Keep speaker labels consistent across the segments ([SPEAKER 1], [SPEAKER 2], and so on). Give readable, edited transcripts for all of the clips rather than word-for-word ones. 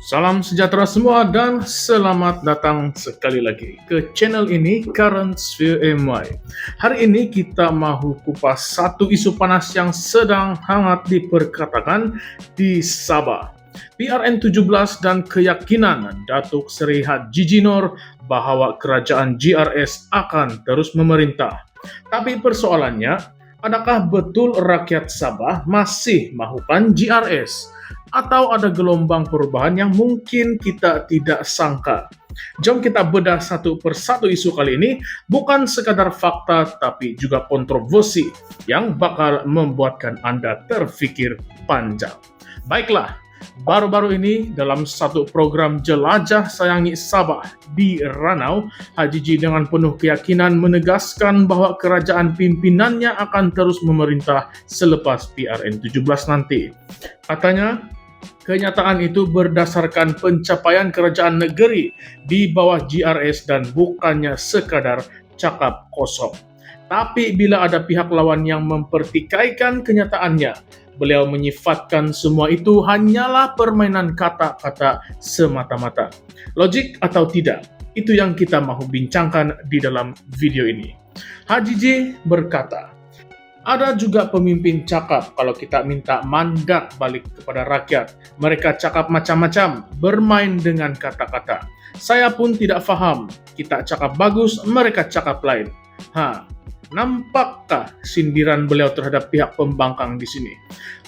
[SPEAKER 1] Salam sejahtera semua dan selamat datang sekali lagi ke channel ini Current Sphere MY. Hari ini kita mahu kupas satu isu panas yang sedang hangat diperkatakan di Sabah. PRN17 dan keyakinan Datuk Seri Haji Noor bahwa kerajaan GRS akan terus memerintah. Tapi persoalannya, adakah betul rakyat Sabah masih mahukan GRS? Atau ada gelombang perubahan yang mungkin kita tidak sangka? Jom kita bedah satu persatu isu kali ini, bukan sekadar fakta tapi juga kontroversi yang bakal membuatkan Anda terfikir panjang. Baiklah, baru-baru ini dalam satu program Jelajah Sayangi Sabah di Ranau, Haji G dengan penuh keyakinan menegaskan bahwa kerajaan pimpinannya akan terus memerintah selepas PRN17 nanti. Katanya, kenyataan itu berdasarkan pencapaian kerajaan negeri di bawah GRS dan bukannya sekadar cakap kosong. Tapi bila ada pihak lawan yang mempertikaikan kenyataannya, beliau menyifatkan semua itu hanyalah permainan kata-kata semata-mata. Logik atau tidak, itu yang kita mahu bincangkan di dalam video ini. Haji G berkata, ada juga pemimpin cakap kalau kita minta mandat balik kepada rakyat. Mereka cakap macam-macam, bermain dengan kata-kata. Saya pun tidak faham. Kita cakap bagus, mereka cakap lain. Nampakkah sindiran beliau terhadap pihak pembangkang di sini?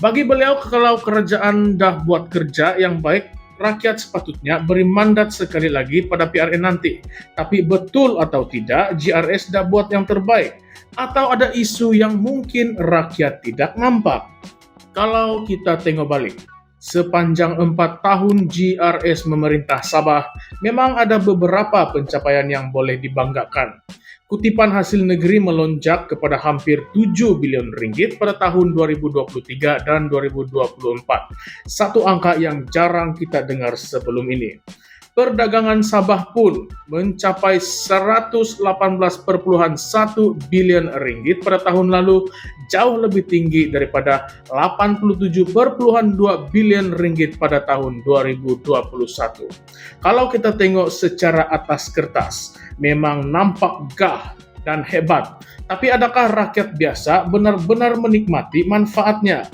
[SPEAKER 1] Bagi beliau, kalau kerajaan dah buat kerja yang baik, rakyat sepatutnya beri mandat sekali lagi pada PRN nanti. Tapi betul atau tidak, GRS dah buat yang terbaik? Atau ada isu yang mungkin rakyat tidak nampak? Kalau kita tengok balik, sepanjang 4 tahun GRS memerintah Sabah, memang ada beberapa pencapaian yang boleh dibanggakan. Kutipan hasil negeri melonjak kepada hampir 7 bilion ringgit pada tahun 2023 dan 2024. Satu angka yang jarang kita dengar sebelum ini. Perdagangan Sabah pun mencapai 118,1 bilion ringgit pada tahun lalu, jauh lebih tinggi daripada 87,2 bilion ringgit pada tahun 2021. Kalau kita tengok secara atas kertas, memang nampak gah dan hebat. Tapi adakah rakyat biasa benar-benar menikmati manfaatnya?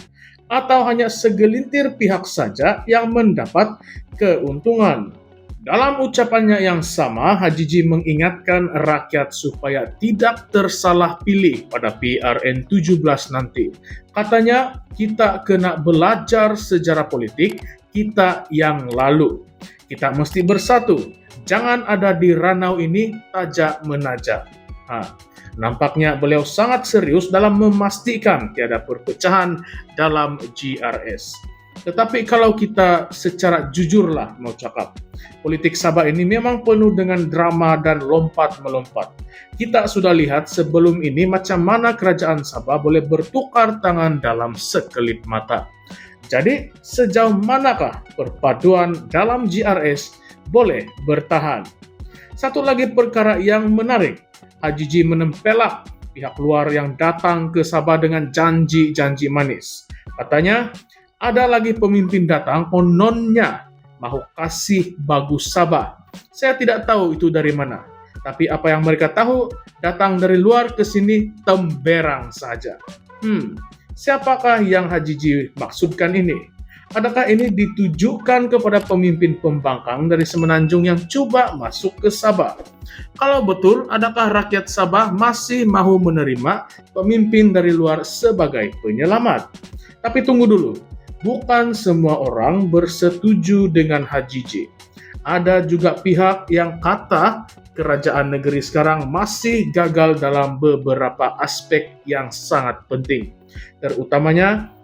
[SPEAKER 1] Atau hanya segelintir pihak saja yang mendapat keuntungan? Dalam ucapannya yang sama, Haji G mengingatkan rakyat supaya tidak tersalah pilih pada PRN17 nanti. Katanya, kita kena belajar sejarah politik kita yang lalu. Kita mesti bersatu. Jangan ada di ranau ini tajak-menajak. Nampaknya beliau sangat serius dalam memastikan tiada perpecahan dalam GRS. Tetapi kalau kita secara jujurlah mau cakap, politik Sabah ini memang penuh dengan drama dan lompat-melompat. Kita sudah lihat sebelum ini macam mana kerajaan Sabah boleh bertukar tangan dalam sekelip mata. Jadi, sejauh manakah perpaduan dalam GRS boleh bertahan? Satu lagi perkara yang menarik, Haji G menempelak pihak luar yang datang ke Sabah dengan janji-janji manis. Katanya, ada lagi pemimpin datang, kononnya mahu kasih bagus Sabah. Saya tidak tahu itu dari mana. Tapi apa yang mereka tahu, datang dari luar ke sini temberang saja. Siapakah yang Haji G maksudkan ini? Adakah ini ditujukan kepada pemimpin pembangkang dari Semenanjung yang coba masuk ke Sabah? Kalau betul, adakah rakyat Sabah masih mahu menerima pemimpin dari luar sebagai penyelamat? Tapi tunggu dulu. Bukan semua orang bersetuju dengan Haji G. Ada juga pihak yang kata kerajaan negeri sekarang masih gagal dalam beberapa aspek yang sangat penting. Terutamanya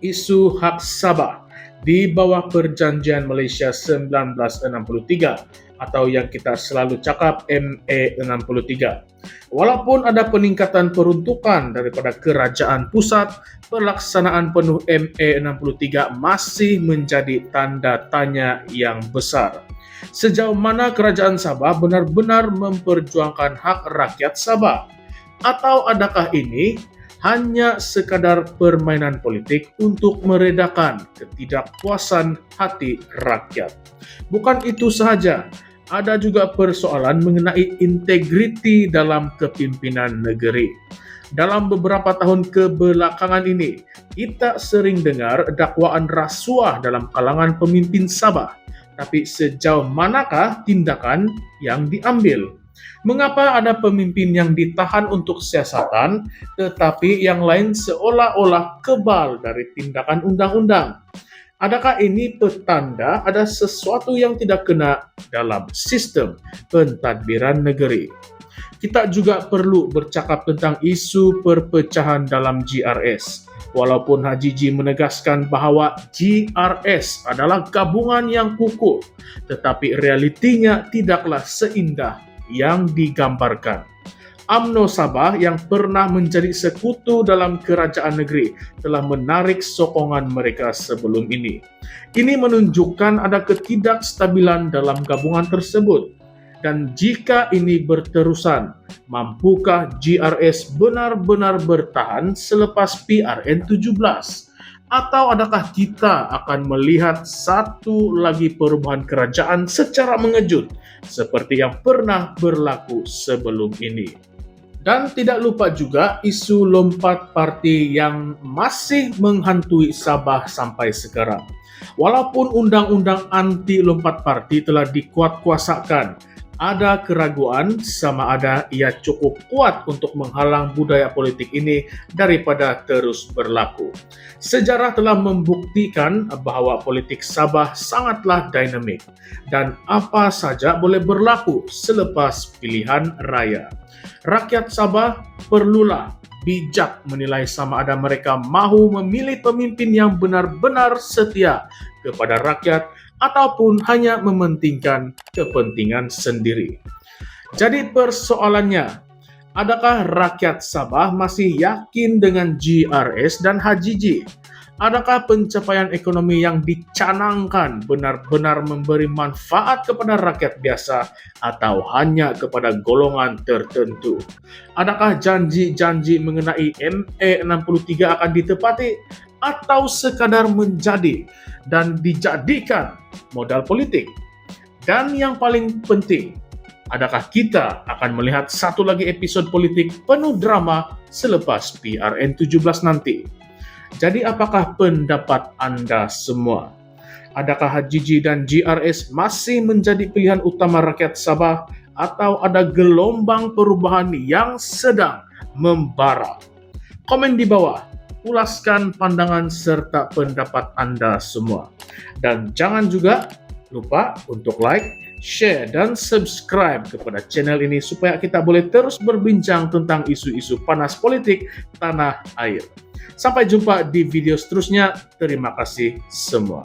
[SPEAKER 1] isu hak Sabah di bawah Perjanjian Malaysia 1963 atau yang kita selalu cakap MA63. Walaupun ada peningkatan peruntukan daripada kerajaan pusat, pelaksanaan penuh MA63 masih menjadi tanda tanya yang besar. Sejauh mana kerajaan Sabah benar-benar memperjuangkan hak rakyat Sabah? Atau adakah ini hanya sekadar permainan politik untuk meredakan ketidakpuasan hati rakyat. Bukan itu sahaja, ada juga persoalan mengenai integriti dalam kepimpinan negeri. Dalam beberapa tahun kebelakangan ini, kita sering dengar dakwaan rasuah dalam kalangan pemimpin Sabah. Tapi sejauh manakah tindakan yang diambil? Mengapa ada pemimpin yang ditahan untuk siasatan, tetapi yang lain seolah-olah kebal dari tindakan undang-undang? Adakah ini petanda ada sesuatu yang tidak kena dalam sistem pentadbiran negeri? Kita juga perlu bercakap tentang isu perpecahan dalam GRS. Walaupun Haji G menegaskan bahwa GRS adalah gabungan yang kukuh, tetapi realitinya tidaklah seindah yang digambarkan. UMNO Sabah yang pernah menjadi sekutu dalam kerajaan negeri telah menarik sokongan mereka sebelum ini. Ini menunjukkan ada ketidakstabilan dalam gabungan tersebut. Dan jika ini berterusan, mampukah GRS benar-benar bertahan selepas PRN 17? Atau adakah kita akan melihat satu lagi perubahan kerajaan secara mengejut, seperti yang pernah berlaku sebelum ini? Dan tidak lupa juga isu lompat parti yang masih menghantui Sabah sampai sekarang. Walaupun undang-undang anti lompat parti telah dikuatkuasakan, ada keraguan sama ada ia cukup kuat untuk menghalang budaya politik ini daripada terus berlaku. Sejarah telah membuktikan bahwa politik Sabah sangatlah dinamik dan apa saja boleh berlaku selepas pilihan raya. Rakyat Sabah perlulah bijak menilai sama ada mereka mahu memilih pemimpin yang benar-benar setia kepada rakyat ataupun hanya mementingkan kepentingan sendiri. Jadi persoalannya, adakah rakyat Sabah masih yakin dengan GRS dan Haji G? Adakah pencapaian ekonomi yang dicanangkan benar-benar memberi manfaat kepada rakyat biasa atau hanya kepada golongan tertentu? Adakah janji-janji mengenai ME63 akan ditepati atau sekadar menjadi dan dijadikan modal politik? Dan yang paling penting, adakah kita akan melihat satu lagi episode politik penuh drama selepas PRN 17 nanti? Jadi apakah pendapat Anda semua? Adakah Haji G dan GRS masih menjadi pilihan utama rakyat Sabah atau ada gelombang perubahan yang sedang membara? Komen di bawah, ulaskan pandangan serta pendapat Anda semua. Dan jangan juga lupa untuk like, share, dan subscribe kepada channel ini supaya kita boleh terus berbincang tentang isu-isu panas politik tanah air. Sampai jumpa di video seterusnya. Terima kasih semua.